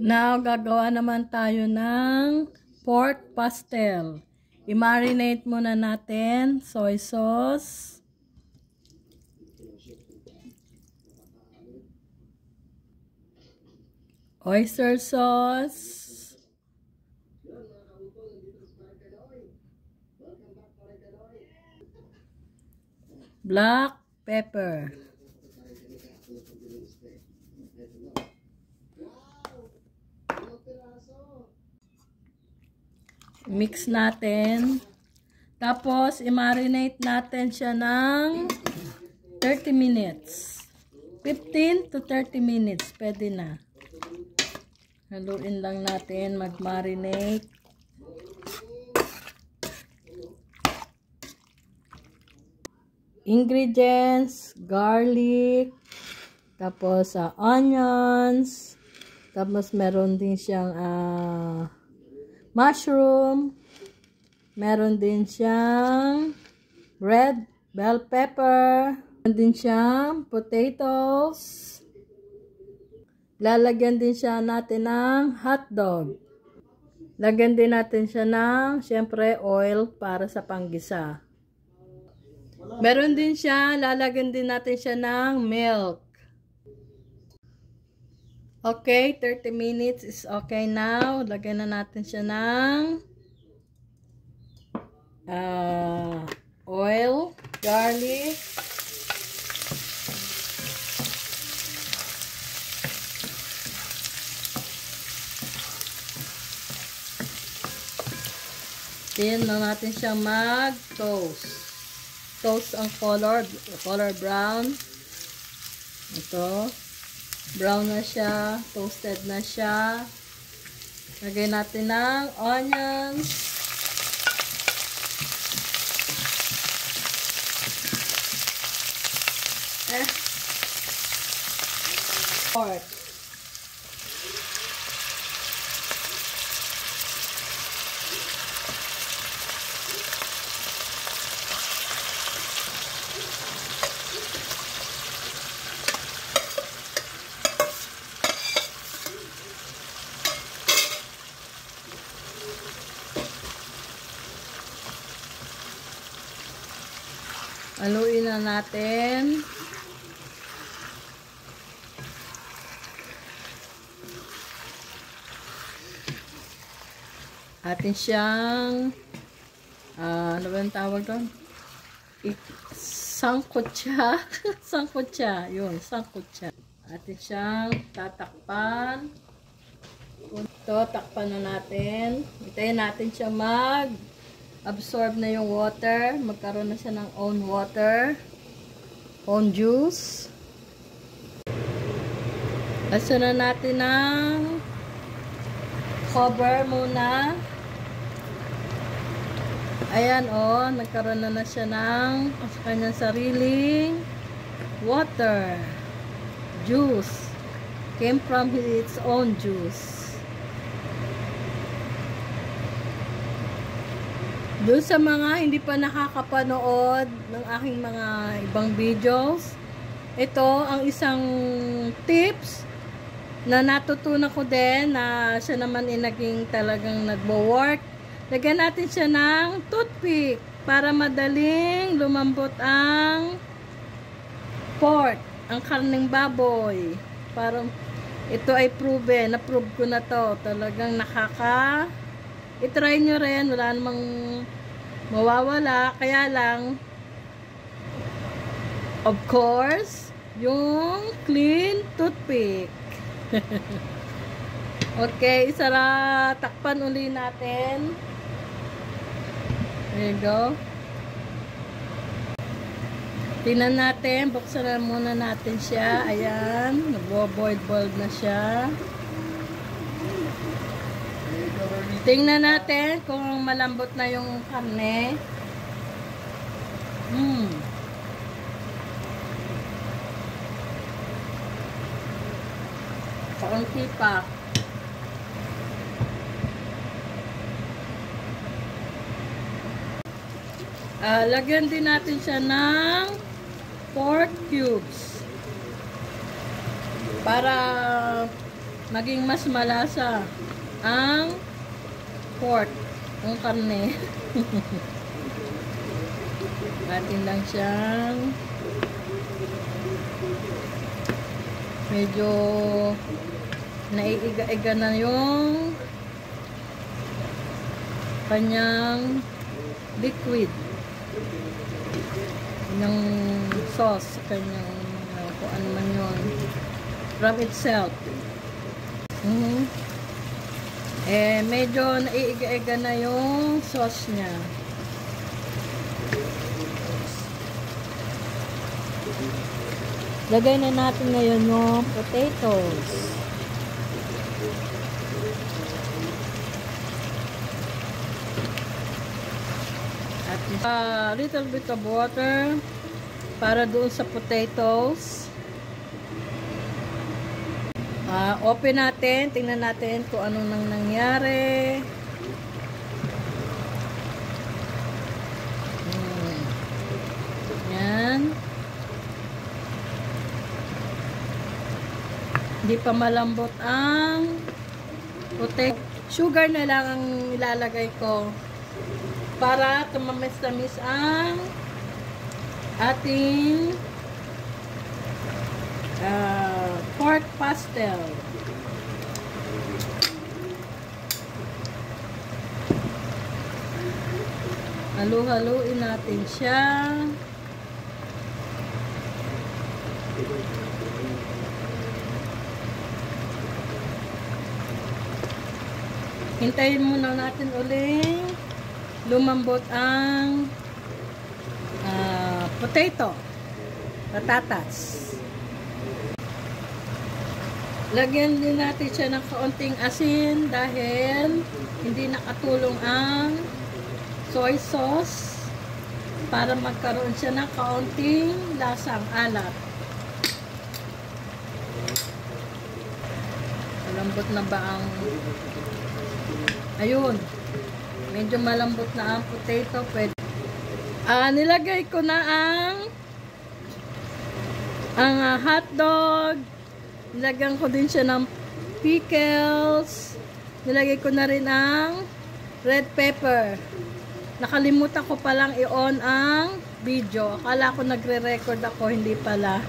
Now, gagawa naman tayo ng pork pastel. I-marinate muna natin. Soy sauce. Oyster sauce. Black pepper. Mix natin. Tapos, i-marinate natin siya ng 30 minutes. 15 to 30 minutes. Pwede na. Haluin lang natin. Mag-marinate. Ingredients. Garlic. Tapos, onions. Tapos, meron din siyang mushroom. Meron din siyang red bell pepper. Meron din siyang potatoes. Lalagyan din siya natin ng hotdog. Lagyan din natin siya ng, syempre, oil para sa panggisa. Meron din siya, lalagyan din natin siya ng milk. Okay, 30 minutes is okay now. Lagyan na natin siya ng oil, garlic, then na natin siya mag-toast. Toast ang color brown. Ito. Brown na siya, toasted na siya. Lagay natin ng onions. Pork. Haluin na natin. Atin siyang ano ba yung tawag doon? Sangkutsa. Sangkutsa. Yun, sangkutsa. Atin siyang tatakpan. Ito, takpan na natin. Hintayin natin siya absorb na yung water. Magkaroon na siya ng own water. Own juice. Lasan na natin ng cover muna. Ayan o. Nagkaroon na siya ng kanyang sariling water. Juice. Came from its own juice. Doon sa mga hindi pa nakakapanood ng aking mga ibang videos, ito ang isang tips na natutunan ko din na siya naman naging talagang nagbo-work. Lagyan natin siya ng toothpick para madaling lumambot ang pork, ang karning baboy. Para ito ay proven, na-prove ko na to. Talagang i-try nyo rin, wala namang mawawala, kaya lang of course yung clean toothpick. Okay, takpan uli natin. There you go. Tingnan natin, buksan na muna natin siya. Ayan, nagbo-boiled na siya. Tingnan natin kung malambot na yung karne. Kaunti pa. Lagyan din natin siya ng pork cubes. Para maging mas malasa ang pork, ang karne. Atin lang siyang medyo naiiga-iga na yung kanyang liquid, yung sauce, kanyang kung ano man yun from itself. Medyo naiiga-iga na yung sauce niya. Lagay na natin ngayon yung potatoes. At little bit of water para doon sa potatoes. Open natin, tingnan natin kung ano nang nangyari. Yan. Hindi pa malambot ang potato. Sugar na lang ang ilalagay ko para tumamis-tamis ang ating pork pastel. Halu-haluin natin siya. Hintayin muna natin uling lumambot ang potato, patatas. Lagyan din natin siya ng kaunting asin dahil hindi nakatulong ang soy sauce para magkaroon siya ng kaunting lasang alat. Malambot na ba ang... Ayun. Medyo malambot na ang potato. Pwede. Nilagay ko na ang hotdog. Nilagyan ko din siya ng pickles. Nilagay ko na rin ang red pepper. Nakalimutan ko palang i-on ang video. Akala ko nagre-record ako, hindi pala.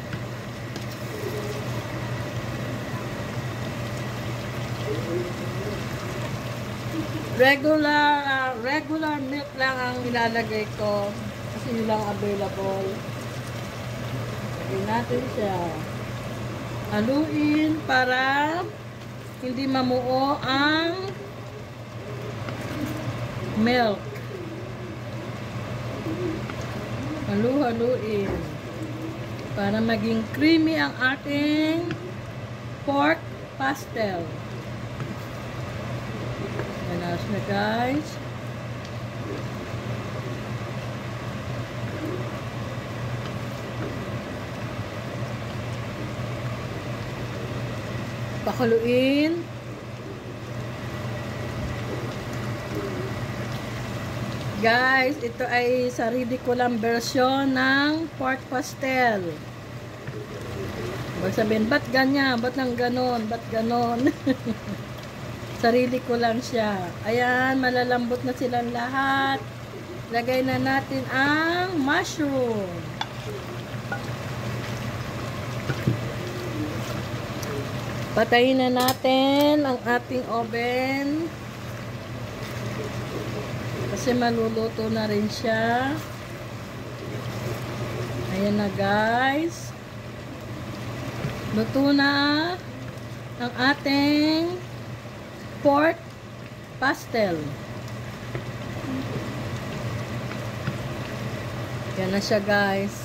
Regular milk lang ang ilalagay ko kasi yun lang available. Lagyan natin siya. Haluin para hindi mamuo ang milk. Halu-haluin para maging creamy ang ating pork pastel. Yan na siya, guys. Pakuluin. Guys, ito ay sarili ko lang version ng pork pastel. Huwag sabihin, ba't ganyan? Ba't nang ganon? Ba't ganon? Sarili ko lang siya. Ayan, malalambot na silang lahat. Lagay na natin ang mushroom. Patayin na natin ang ating oven. Kasi maluluto na rin siya. Ayan na, guys. Luto na ang ating pork pastel. Yan na siya, guys.